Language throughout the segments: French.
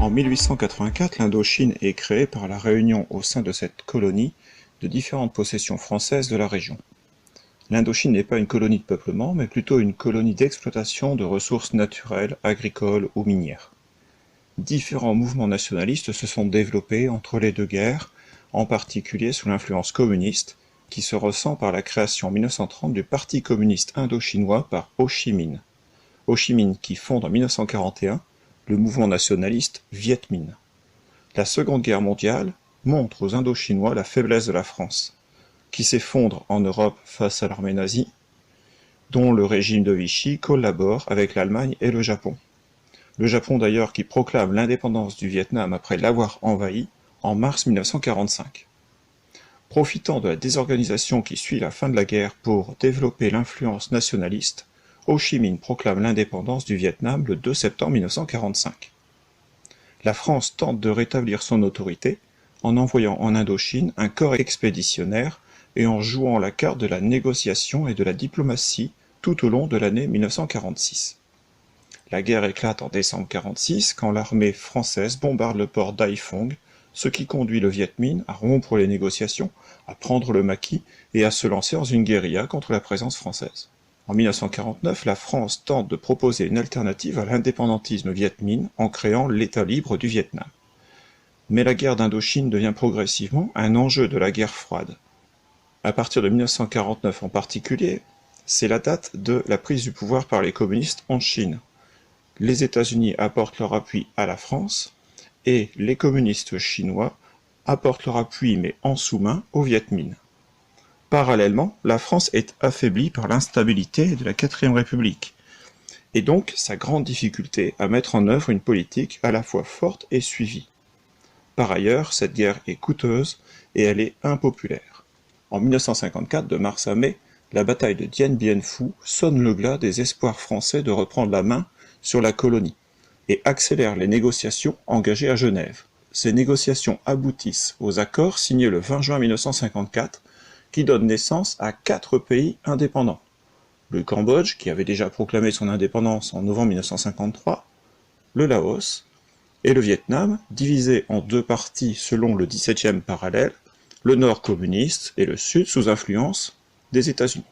En 1884, l'Indochine est créée par la réunion au sein de cette colonie de différentes possessions françaises de la région. L'Indochine n'est pas une colonie de peuplement, mais plutôt une colonie d'exploitation de ressources naturelles, agricoles ou minières. Différents mouvements nationalistes se sont développés entre les deux guerres, en particulier sous l'influence communiste, qui se ressent par la création en 1930 du Parti communiste indo-chinois par Ho Chi Minh. Ho Chi Minh qui fonde en 1941 le mouvement nationaliste Viet Minh. La Seconde Guerre mondiale montre aux Indochinois la faiblesse de la France, qui s'effondre en Europe face à l'armée nazie, dont le régime de Vichy collabore avec l'Allemagne et le Japon. Le Japon d'ailleurs qui proclame l'indépendance du Vietnam après l'avoir envahi en mars 1945. Profitant de la désorganisation qui suit la fin de la guerre pour développer l'influence nationaliste, Ho Chi Minh proclame l'indépendance du Vietnam le 2 septembre 1945. La France tente de rétablir son autorité en envoyant en Indochine un corps expéditionnaire et en jouant la carte de la négociation et de la diplomatie tout au long de l'année 1946. La guerre éclate en décembre 1946 quand l'armée française bombarde le port d'Hai Phong, ce qui conduit le Viet Minh à rompre les négociations, à prendre le maquis et à se lancer dans une guérilla contre la présence française. En 1949, la France tente de proposer une alternative à l'indépendantisme Viet Minh en créant l'État libre du Vietnam. Mais la guerre d'Indochine devient progressivement un enjeu de la guerre froide. À partir de 1949 en particulier, c'est la date de la prise du pouvoir par les communistes en Chine. Les États-Unis apportent leur appui à la France et les communistes chinois apportent leur appui mais en sous-main au Viet Minh. Parallèlement, la France est affaiblie par l'instabilité de la 4ème République, et donc sa grande difficulté à mettre en œuvre une politique à la fois forte et suivie. Par ailleurs, cette guerre est coûteuse et elle est impopulaire. En 1954, de mars à mai, la bataille de Dien Bien Phu sonne le glas des espoirs français de reprendre la main sur la colonie et accélère les négociations engagées à Genève. Ces négociations aboutissent aux accords signés le 20 juin 1954 qui donnent naissance à 4 pays indépendants. Le Cambodge, qui avait déjà proclamé son indépendance en novembre 1953, le Laos et le Vietnam, divisé en 2 parties selon le 17e parallèle, le nord communiste et le sud sous influence des États-Unis.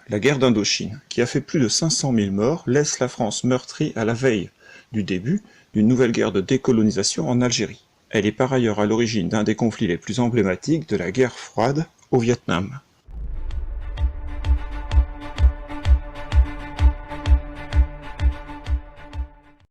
La guerre d'Indochine, qui a fait plus de 500 000 morts, laisse la France meurtrie à la veille du début d'une nouvelle guerre de décolonisation en Algérie. Elle est par ailleurs à l'origine d'un des conflits les plus emblématiques de la guerre froide au Vietnam.